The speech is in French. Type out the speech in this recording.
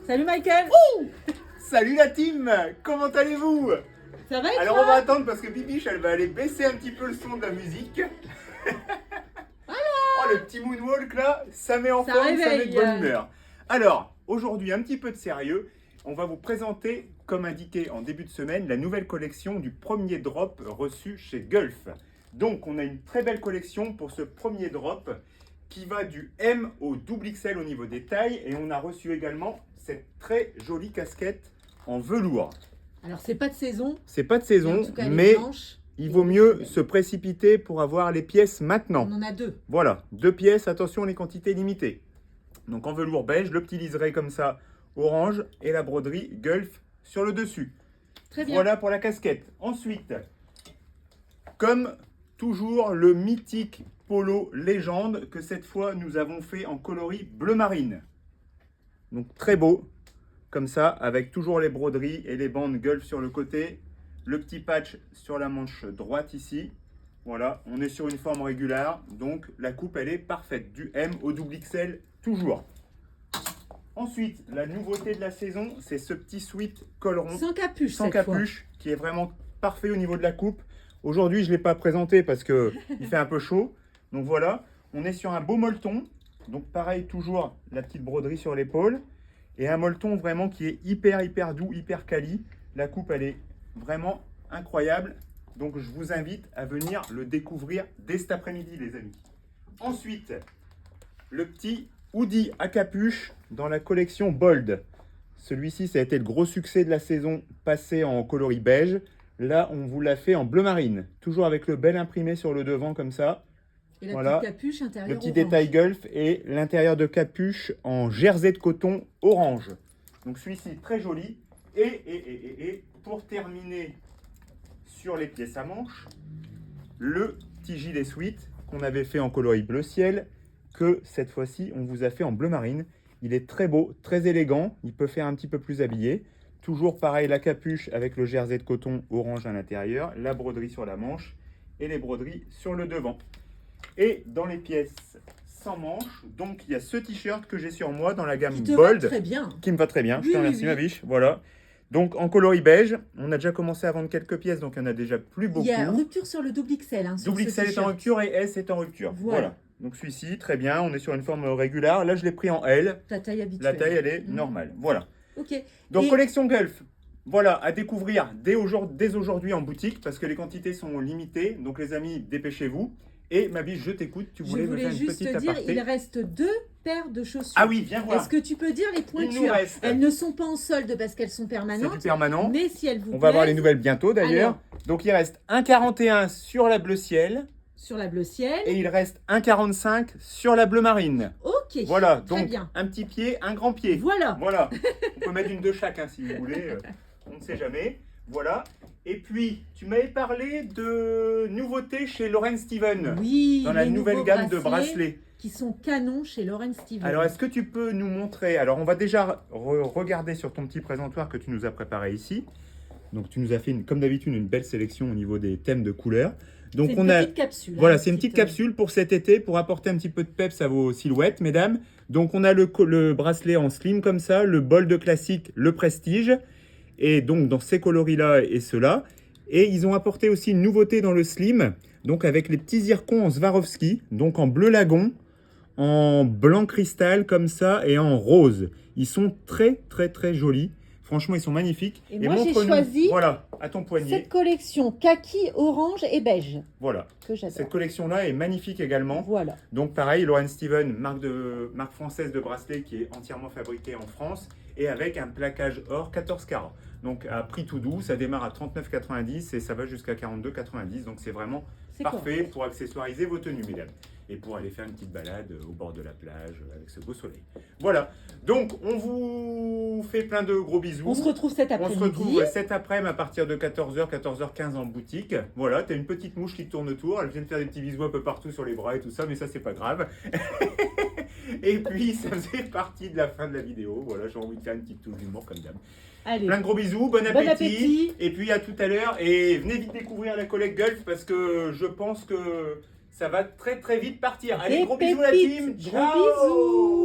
Salut Michael. Salut la team, comment allez-vous? Ça va et Alors toi? on va attendre parce que Bibiche elle va aller baisser un petit peu le son de la musique. Oh le petit moonwalk là, ça met en Ça forme, ça met de réveille. bonne humeur. Alors aujourd'hui un petit peu de sérieux, on va vous présenter comme indiqué en début de semaine la nouvelle collection du premier drop reçu chez Gulf. Donc on a une très belle collection pour ce premier drop qui va du M au double XL au niveau des tailles et on a reçu également cette très jolie casquette en velours. Alors c'est pas de saison. C'est pas de Mais saison, en tout cas, elle est mais blanche. il vaut mieux se précipiter pour avoir les pièces maintenant. On en a deux. Voilà, 2 pièces, attention les quantités limitées. Donc en velours beige, le petit liseré comme ça, orange, et la broderie Gulf sur le dessus. Très bien. Voilà pour la casquette. Ensuite, comme toujours, le mythique polo légende que cette fois nous avons fait en coloris bleu marine. Donc très beau, comme ça, avec toujours les broderies et les bandes Gulf sur le côté. Le petit patch sur la manche droite ici. Voilà, on est sur une forme régulière, donc la coupe elle est parfaite. Du M au double XL, toujours. Ensuite, la nouveauté de la saison, c'est ce petit sweat col rond. Sans capuche Sans cette capuche, qui est vraiment parfait au niveau de la coupe. Aujourd'hui, je ne l'ai pas présenté parce qu'il fait un peu chaud. Donc voilà, on est sur un beau molleton. Donc pareil, toujours la petite broderie sur l'épaule. Et un molleton vraiment qui est hyper doux, hyper quali. La coupe, elle est vraiment incroyable. Donc je vous invite à venir le découvrir dès cet après-midi, les amis. Ensuite, le petit hoodie à capuche dans la collection Bold. Celui-ci, ça a été le gros succès de la saison passée en coloris beige. Là, on vous l'a fait en bleu marine. Toujours avec le bel imprimé sur le devant comme ça. fois. Et la Voilà. petite capuche intérieure Le petit orange. détail Gulf et l'intérieur de capuche en jersey de coton orange. Donc celui-ci très joli. Et pour terminer sur les pièces à manches, le petit gilet sweat qu'on avait fait en coloris bleu ciel, que cette fois-ci on vous a fait en bleu marine. Il est très beau, très élégant, il peut faire un petit peu plus habillé. Toujours pareil, la capuche avec le jersey de coton orange à l'intérieur, la broderie sur la manche et les broderies sur le devant. Et dans les pièces sans manches, donc il y a ce t-shirt que j'ai sur moi dans la gamme Qui te Bold, va très bien. qui me va très bien, je Oui, te oui, remercie oui. ma biche, voilà. Donc en coloris beige, on a déjà commencé à vendre quelques pièces, donc il y en a déjà plus beaucoup. Il y a rupture sur le double XL. Hein, sur Double ce XL est en t-shirt. rupture et S est en rupture. Voilà. Donc celui-ci, très bien, on est sur une forme régulière. Là, je l'ai pris en L. Ta taille habituelle. La taille, elle est Mhm. normale. Voilà. Ok. Donc Et- collection Gulf, voilà, à découvrir dès aujourd'hui en boutique parce que les quantités sont limitées. Donc les amis, dépêchez-vous. Et ma biche, je t'écoute. Tu Je voulais me voulais faire une juste petite te dire, aparté. il reste 2 paires de chaussures. Ah oui, viens voir. Est-ce que tu peux dire les Il pointures? nous reste. Elles ne sont pas en solde parce qu'elles sont C'est permanentes. du permanent. Mais si elles vous On va avoir les plaisent, nouvelles bientôt d'ailleurs. Alors. Donc il reste 1,41 sur la bleu ciel sur la bleu ciel. et il reste 1,45 sur la bleu marine. Ok. Voilà, Très donc bien. un petit pied, un grand pied. Voilà. Voilà, on peut mettre une de chaque hein, si vous voulez, on ne sait jamais. Voilà, et puis tu m'avais parlé de nouveautés chez Lauren Steven, Oui. dans la les nouvelle nouveaux gamme de bracelets. qui sont canons chez Lauren Steven. Alors est-ce que tu peux nous montrer, alors on va déjà regarder sur ton petit présentoir que tu nous as préparé ici. Donc tu nous as fait comme d'habitude une belle sélection au niveau des thèmes de couleurs. Donc c'est on une a petite capsule. voilà, hein, c'est une petite capsule pour cet été, pour apporter un petit peu de peps à vos silhouettes, mesdames. Donc, on a le bracelet en slim comme ça, le Bold classique, le Prestige. Et donc, dans ces coloris-là et ceux-là. Et ils ont apporté aussi une nouveauté dans le slim, donc avec les petits zircons en Swarovski, donc en bleu lagon, en blanc cristal comme ça et en rose. Ils sont très jolis. Franchement, ils sont magnifiques. Et moi, j'ai montre-nous, choisi voilà, à ton poignet. Cette collection kaki, orange et beige Voilà. que j'adore. Cette collection-là est magnifique également. Voilà. Donc pareil, Lauren Steven, marque française de bracelet qui est entièrement fabriquée en France et avec un plaquage or 14 carats. Donc à prix tout doux, ça démarre à 39,90 et ça va jusqu'à 42,90. Donc c'est vraiment C'est parfait pour accessoiriser vos tenues, mesdames. Et pour aller faire une petite balade au bord de la plage avec ce beau soleil. Voilà, donc on vous fait plein de gros bisous. On se retrouve cet On après-midi. se retrouve cet après-midi à partir de 14h, 14h15 en boutique. Voilà, t'as une petite mouche qui tourne autour. Elle vient de faire des petits bisous un peu partout sur les bras et tout ça, mais ça, c'est pas grave. Et puis, ça faisait partie de la fin de la vidéo. Voilà, j'ai envie de faire une petite touche d'humour comme d'hab. Allez. Plein de gros bisous, bon appétit. appétit. Et puis, à tout à l'heure. Et venez vite découvrir la collecte Gulf parce que je pense que ça va très vite partir. Allez, Des gros bisous la pépites. team. Gros Ciao. bisous.